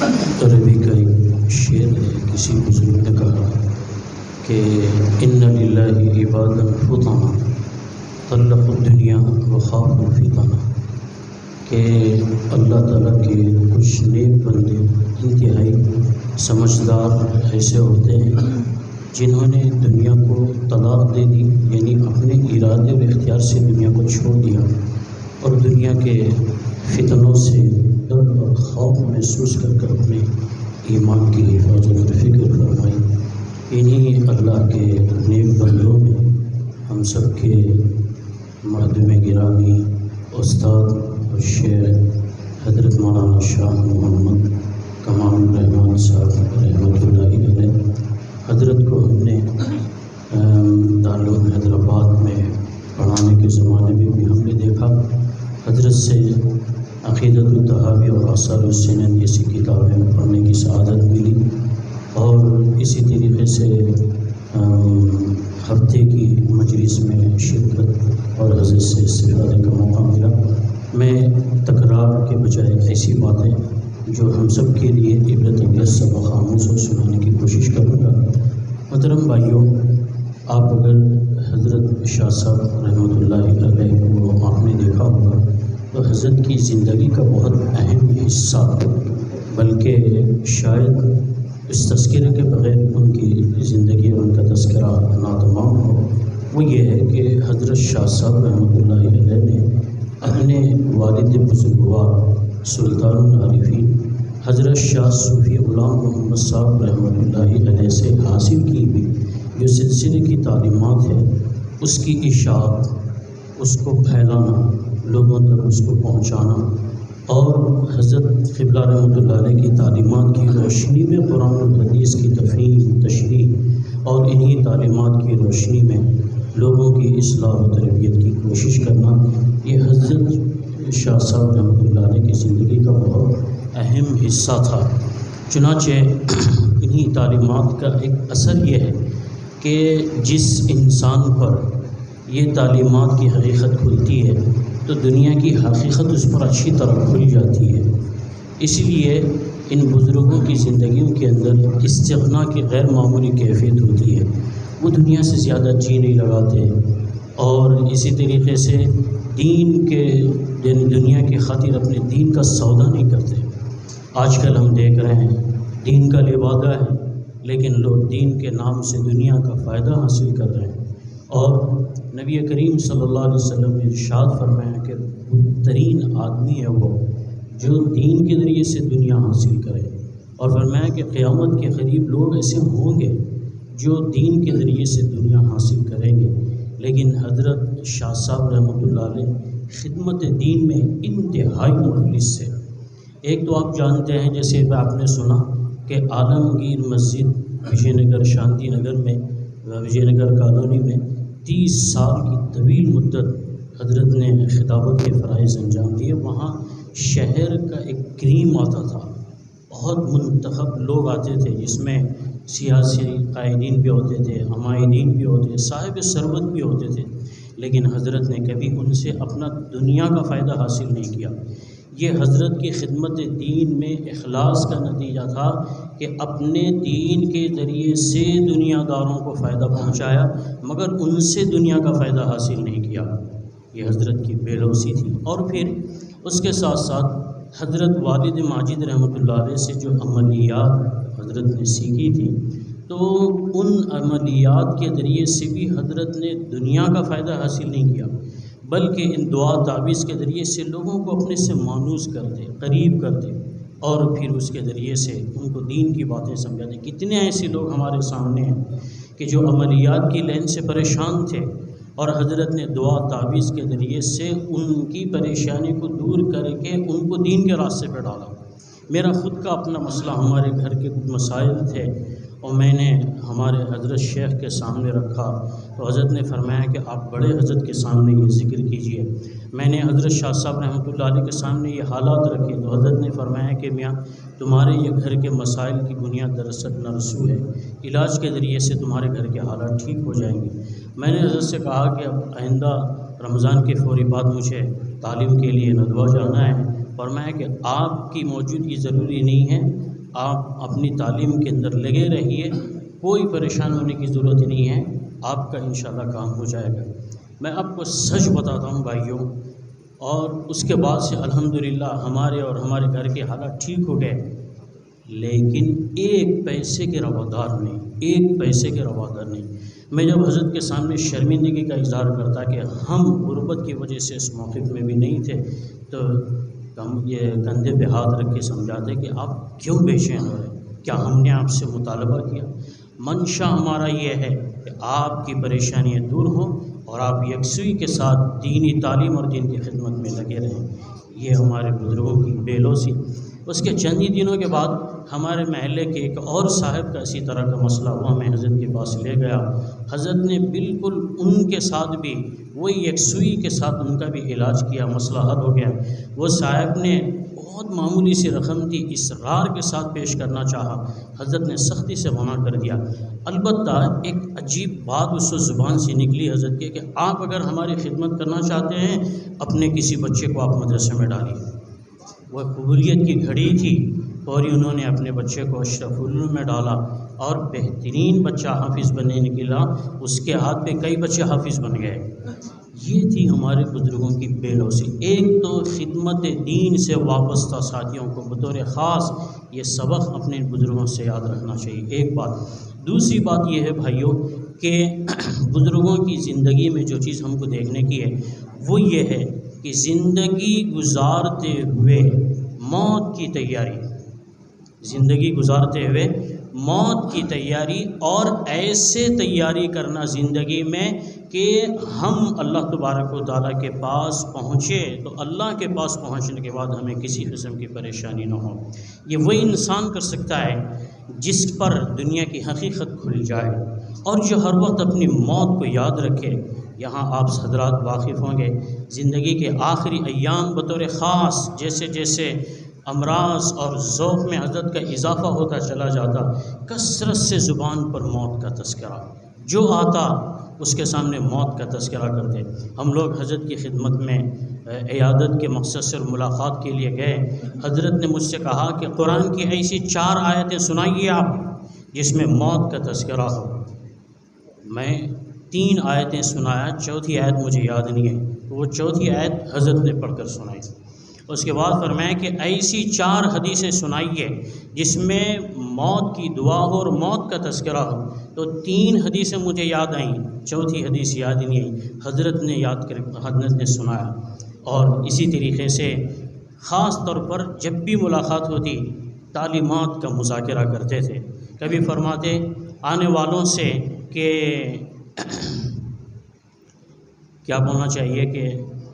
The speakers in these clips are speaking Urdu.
عربی کا ایک شعر ہے، کسی بزرگ نے کہا کہ ان للہ عبادا فطنا طلقوا الدنیا وخافوا الفتنہ، کہ اللہ تعالیٰ کے کچھ نیک بندے انتہائی سمجھدار ایسے ہوتے ہیں جنہوں نے دنیا کو طلاق دے دی، یعنی اپنے ارادے اور اختیار سے دنیا کو چھوڑ دیا اور دنیا کے فتنوں سے ڈر اور خوف محسوس کر اپنے ایمان کی حفاظت اور فکر فرمائی۔ انہی اللہ کے نیک بندوں میں ہم سب کے مخدوم گرامی استاد اور شیخ حضرت مولانا شاہ محمد کمال الرحمان صاحب رحمۃ اللہ علیہ، حضرت کو ہم نے دارالعلوم حیدرآباد میں پڑھانے کے زمانے میں بھی ہم نے دیکھا۔ حضرت سے عقیدۃ الطحاوی اور آثار السنن جیسی کتابیں پڑھنے کی سعادت ملی، اور اسی طریقے سے ہفتے کی مجلس میں شرکت اور حضرت سے استفادے کا موقع ملا۔ میں تکرار کے بجائے ایسی باتیں جو ہم سب کے لیے عبرت انگیز سبق آموز اور سنانے کی کوشش کروں گا۔ محترم بھائیوں، آپ اگر حضرت شاہ صاحب رحمۃ اللہ علیہ کو آپ نے دیکھا ہوگا تو حضرت کی زندگی کا بہت اہم حصہ، بلکہ شاید اس تذکرے کے بغیر ان کی زندگی اور ان کا تذکرہ ناتمام ہو، وہ یہ ہے کہ حضرت شاہ صاحب رحمۃ اللہ علیہ نے اپنے والد بزرگوار سلطان العارفین حضرت شاہ صوفی غلام محمد صاحب رحمۃ اللہ علیہ سے حاصل کی ہوئی جو سلسلے کی تعلیمات ہے، اس کی اشاعت، اس کو پھیلانا، لوگوں تک اس کو پہنچانا، اور حضرت قبلہ رحمۃ اللہ علیہ کی تعلیمات کی روشنی میں قرآن الحدیث کی تفہیم، تشریح اور انہی تعلیمات کی روشنی میں لوگوں کی اصلاح و تربیت کی کوشش کرنا، یہ حضرت شاہ صاحب رحمۃ اللہ علیہ کی زندگی کا بہت اہم حصہ تھا۔ چنانچہ انہی تعلیمات کا ایک اثر یہ ہے کہ جس انسان پر یہ تعلیمات کی حقیقت کھلتی ہے تو دنیا کی حقیقت اس پر اچھی طرح کھل جاتی ہے۔ اس لیے ان بزرگوں کی زندگیوں کے اندر استغنا کی غیر معمولی کیفیت ہوتی ہے، وہ دنیا سے زیادہ جی نہیں لگاتے، اور اسی طریقے سے دین کے دنیا کی خاطر اپنے دین کا سودا نہیں کرتے۔ آج کل ہم دیکھ رہے ہیں دین کا لبادہ ہے، لیکن لوگ دین کے نام سے دنیا کا فائدہ حاصل کر رہے ہیں، اور نبی کریم صلی اللہ علیہ وسلم نے ارشاد فرمایا کہ بہترین آدمی ہے وہ جو دین کے ذریعے سے دنیا حاصل کرے، اور فرمایا کہ قیامت کے قریب لوگ ایسے ہوں گے جو دین کے ذریعے سے دنیا حاصل کریں گے۔ لیکن حضرت شاہ صاحب رحمۃ اللہ علیہ خدمت دین میں انتہائی مخلص سے، ایک تو آپ جانتے ہیں جیسے آپ نے سنا کہ عالمگیر مسجد وجے نگر شانتی نگر میں، وجے نگر کالونی میں 30 سال کی طویل مدت حضرت نے خطابت کے فرائض انجام دیے۔ وہاں شہر کا ایک کریم آتا تھا، بہت منتخب لوگ آتے تھے، جس میں سیاسی قائدین بھی ہوتے تھے، عمائدین بھی ہوتے تھے، صاحب ثروت بھی ہوتے تھے، لیکن حضرت نے کبھی ان سے اپنا دنیا کا فائدہ حاصل نہیں کیا۔ یہ حضرت کی خدمت دین میں اخلاص کا نتیجہ تھا کہ اپنے دین کے ذریعے سے دنیا داروں کو فائدہ پہنچایا، مگر ان سے دنیا کا فائدہ حاصل نہیں کیا۔ یہ حضرت کی بے لوثی تھی۔ اور پھر اس کے ساتھ ساتھ حضرت والد ماجد رحمۃ اللہ علیہ سے جو عملیات حضرت نے سیکھی تھی، تو ان عملیات کے ذریعے سے بھی حضرت نے دنیا کا فائدہ حاصل نہیں کیا، بلکہ ان دعا تعویذ کے ذریعے سے لوگوں کو اپنے سے مانوس کرتے، قریب کرتے، اور پھر اس کے ذریعے سے ان کو دین کی باتیں سمجھاتے۔ کتنے ایسے لوگ ہمارے سامنے ہیں کہ جو عملیات کی لائن سے پریشان تھے، اور حضرت نے دعا تعویذ کے ذریعے سے ان کی پریشانی کو دور کر کے ان کو دین کے راستے پہ ڈالا۔ میرا خود کا اپنا مسئلہ، ہمارے گھر کے کچھ مسائل تھے، اور میں نے ہمارے حضرت شیخ کے سامنے رکھا، تو حضرت نے فرمایا کہ آپ بڑے حضرت کے سامنے یہ ذکر کیجئے۔ میں نے حضرت شاہ صاحب رحمۃ اللہ علیہ کے سامنے یہ حالات رکھے، تو حضرت نے فرمایا کہ میاں تمہارے یہ گھر کے مسائل کی بنیاد دراصل نرسو ہے، علاج کے ذریعے سے تمہارے گھر کے حالات ٹھیک ہو جائیں گے۔ میں نے حضرت سے کہا کہ اب آئندہ رمضان کے فوری بعد مجھے تعلیم کے لیے ندوہ جانا ہے، فرمایا کہ آپ کی موجودگی ضروری نہیں ہے، آپ اپنی تعلیم کے اندر لگے رہیے، کوئی پریشان ہونے کی ضرورت نہیں ہے، آپ کا انشاءاللہ کام ہو جائے گا۔ میں آپ کو سچ بتاتا ہوں بھائیوں، اور اس کے بعد سے الحمدللہ ہمارے اور ہمارے گھر کے حالات ٹھیک ہو گئے، لیکن ایک پیسے کے روادار نہیں، ایک پیسے کے روادار نہیں۔ میں جب حضرت کے سامنے شرمندگی کا اظہار کرتا کہ ہم غربت کی وجہ سے اس موقف میں بھی نہیں تھے، تو ہم یہ کندھے پہ ہاتھ رکھ کے سمجھاتے کہ آپ کیوں بے چین ہو رہے، کیا ہم نے آپ سے مطالبہ کیا؟ منشا ہمارا یہ ہے کہ آپ کی پریشانیاں دور ہوں اور آپ یکسوئی کے ساتھ دینی تعلیم اور دین کی خدمت میں لگے رہیں۔ یہ ہمارے بزرگوں کی بے لوثی۔ اس کے چند ہی دنوں کے بعد ہمارے محلے کے ایک اور صاحب کا اسی طرح کا مسئلہ ہوا، میں حضرت کے پاس لے گیا، حضرت نے بالکل ان کے ساتھ بھی وہی یکسوئی کے ساتھ ان کا بھی علاج کیا، مسئلہ حل ہو گیا۔ وہ صاحب نے بہت معمولی سی رقم تھی، اصرار کے ساتھ پیش کرنا چاہا، حضرت نے سختی سے منع کر دیا۔ البتہ ایک عجیب بات اس زبان سے نکلی حضرت کے کہ آپ اگر ہماری خدمت کرنا چاہتے ہیں، اپنے کسی بچے کو آپ مدرسے میں ڈالیے۔ وہ قبولیت کی گھڑی تھی، فوری انہوں نے اپنے بچے کو اشرف العلوم میں ڈالا اور بہترین بچہ حافظ بننے نکلا، اس کے ہاتھ پہ کئی بچے حافظ بن گئے۔ یہ تھی ہمارے بزرگوں کی بے لوثی۔ ایک تو خدمت دین سے وابستہ ساتھیوں کو بطور خاص یہ سبق اپنے بزرگوں سے یاد رکھنا چاہیے، ایک بات۔ دوسری بات یہ ہے بھائیوں کہ بزرگوں کی زندگی میں جو چیز ہم کو دیکھنے کی ہے وہ یہ ہے کہ زندگی گزارتے ہوئے موت کی تیاری، زندگی گزارتے ہوئے موت کی تیاری، اور ایسے تیاری کرنا زندگی میں کہ ہم اللہ تبارک و تعالیٰ کے پاس پہنچے تو اللہ کے پاس پہنچنے کے بعد ہمیں کسی قسم کی پریشانی نہ ہو۔ یہ وہی انسان کر سکتا ہے جس پر دنیا کی حقیقت کھل جائے اور جو ہر وقت اپنی موت کو یاد رکھے۔ یہاں آپ حضرات واقف ہوں گے، زندگی کے آخری ایام بطور خاص جیسے جیسے امراض اور ذوق میں حضرت کا اضافہ ہوتا چلا جاتا، کثرت سے زبان پر موت کا تذکرہ، جو آتا اس کے سامنے موت کا تذکرہ کرتے۔ ہم لوگ حضرت کی خدمت میں عیادت کے مقصد سے ملاقات کے لیے گئے، حضرت نے مجھ سے کہا کہ قرآن کی ایسی 4 آیتیں سنائیے آپ جس میں موت کا تذکرہ ہو۔ میں 3 آیتیں سنایا، چوتھی آیت مجھے یاد نہیں ہے، تو وہ چوتھی آیت حضرت نے پڑھ کر سنائی۔ اس کے بعد فرمایا کہ ایسی 4 حدیثیں سنائیے جس میں موت کی دعا ہو اور موت کا تذکرہ ہو، تو 3 حدیثیں مجھے یاد آئیں، چوتھی حدیث یاد نہیں آئی، حضرت نے یاد کر حضرت نے سنایا۔ اور اسی طریقے سے خاص طور پر جب بھی ملاقات ہوتی تعلیمات کا مذاکرہ کرتے تھے۔ کبھی فرماتے آنے والوں سے کہ کیا بولنا چاہیے کہ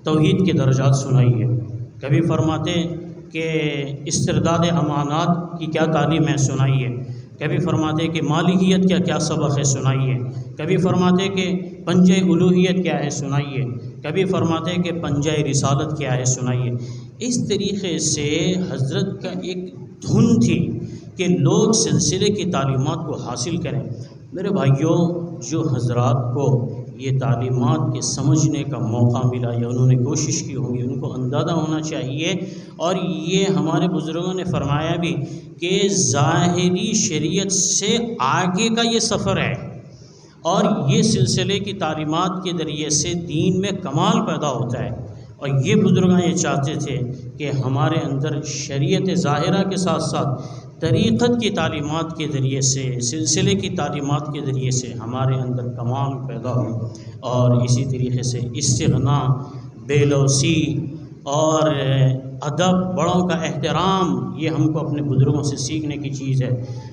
توحید کے درجات سنائیے، کبھی فرماتے کہ استرداد امانات کی کیا تعلیم ہے سنائیے، کبھی فرماتے کہ مالکیت کا کیا سبق ہے سنائیے، کبھی فرماتے کہ پنجہ الوہیت کیا ہے سنائیے، کبھی فرماتے کہ پنجہ رسالت کیا ہے سنائیے۔ اس طریقے سے حضرت کا ایک دھن تھی کہ لوگ سلسلے کی تعلیمات کو حاصل کریں۔ میرے بھائیوں، جو حضرات کو یہ تعلیمات کے سمجھنے کا موقع ملا یا انہوں نے کوشش کی ہوگی، ان کو اندازہ ہونا چاہیے، اور یہ ہمارے بزرگوں نے فرمایا بھی کہ ظاہری شریعت سے آگے کا یہ سفر ہے، اور یہ سلسلے کی تعلیمات کے ذریعے سے دین میں کمال پیدا ہوتا ہے۔ اور یہ بزرگاں یہ چاہتے تھے کہ ہمارے اندر شریعت ظاہرہ کے ساتھ ساتھ طریقت کی تعلیمات کے ذریعے سے، سلسلے کی تعلیمات کے ذریعے سے ہمارے اندر کمال پیدا ہو، اور اسی طریقے سے استغنا، بے لوثی اور ادب، بڑوں کا احترام، یہ ہم کو اپنے بزرگوں سے سیکھنے کی چیز ہے۔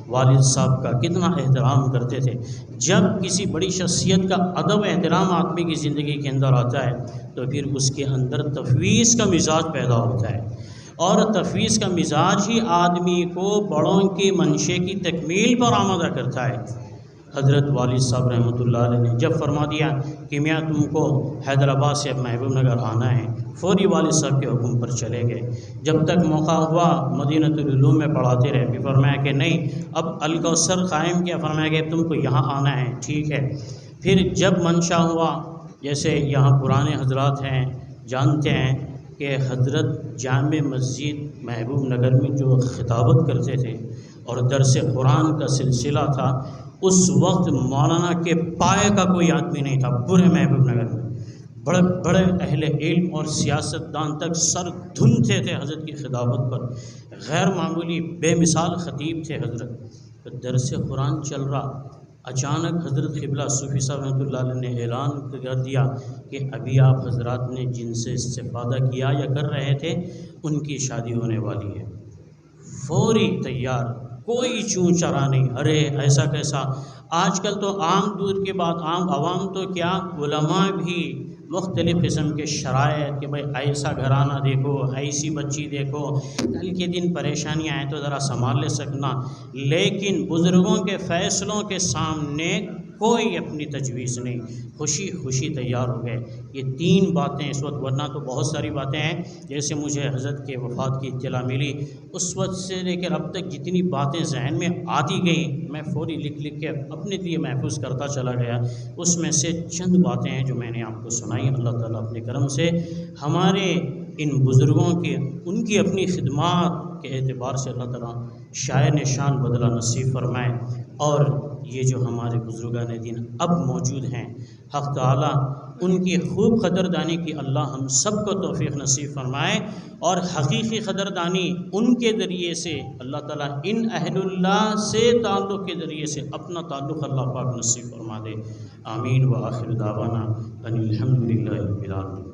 والد صاحب کا کتنا احترام کرتے تھے۔ جب کسی بڑی شخصیت کا ادب احترام آدمی کی زندگی کے اندر آتا ہے تو پھر اس کے اندر تفویض کا مزاج پیدا ہوتا ہے، اور تفویض کا مزاج ہی آدمی کو بڑوں کی منشے کی تکمیل پر آمادہ کرتا ہے۔ حضرت والد صاحب رحمۃ اللہ علیہ نے جب فرما دیا کہ میاں تم کو حیدرآباد سے اب محبوب نگر آنا ہے، فوری والد صاحب کے حکم پر چلے گئے۔ جب تک موقع ہوا مدینۃ العلوم میں پڑھاتے رہے، پھر فرمایا کہ نہیں، اب الکوثر قائم کیا، فرمایا کہ تم کو یہاں آنا ہے، ٹھیک ہے۔ پھر جب منشا ہوا، جیسے یہاں پرانے حضرات ہیں جانتے ہیں کہ حضرت جامع مسجد محبوب نگر میں جو خطابت کرتے تھے اور درس قرآن کا سلسلہ تھا، اس وقت مولانا کے پائے کا کوئی آدمی نہیں تھا پورے محبوب نگر میں۔ بڑے بڑے اہل علم اور سیاستدان تک سر دھنتے تھے حضرت کی خطابت پر، غیر معمولی بے مثال خطیب تھے حضرت۔ تو درس قرآن چل رہا، اچانک حضرت قبلہ صوفی صاحب رحمۃ اللہ علیہ نے اعلان کر دیا کہ ابھی آپ حضرات نے جن سے استفادہ کیا یا کر رہے تھے ان کی شادی ہونے والی ہے۔ فوری تیار، کوئی چون چرا نہیں، ارے ایسا کیسا۔ آج کل تو عام دور کے بعد عام عوام تو کیا، علماء بھی مختلف قسم کے شرائط کہ بھائی ایسا گھرانہ دیکھو، ایسی بچی دیکھو، کل کے دن پریشانیاں آئیں تو ذرا سنبھال لے سکنا، لیکن بزرگوں کے فیصلوں کے سامنے کوئی اپنی تجویز نہیں، خوشی خوشی تیار ہو گئے۔ یہ 3 باتیں اس وقت، ورنہ تو بہت ساری باتیں ہیں، جیسے مجھے حضرت کے وفات کی اطلاع ملی اس وقت سے لے کر اب تک جتنی باتیں ذہن میں آتی گئیں میں فوری لکھ کے اپنے لیے محفوظ کرتا چلا گیا۔ اس میں سے چند باتیں ہیں جو میں نے آپ کو سنائی۔ اللہ تعالیٰ اپنے کرم سے ہمارے ان بزرگوں کے ان کی اپنی خدمات کے اعتبار سے اللہ تعالیٰ شاعر شان بدلہ نصیب فرمائے، اور یہ جو ہمارے بزرگان دین اب موجود ہیں، حق تعالیٰ ان کی خوب قدردانی کی اللہ ہم سب کو توفیق نصیب فرمائے، اور حقیقی قدردانی ان کے ذریعے سے اللہ تعالیٰ ان اہل اللہ سے تعلق کے ذریعے سے اپنا تعلق اللہ پاک نصیب فرما دے۔ آمین۔ وآخر دعوانا ان الحمد للہ رب العالمین۔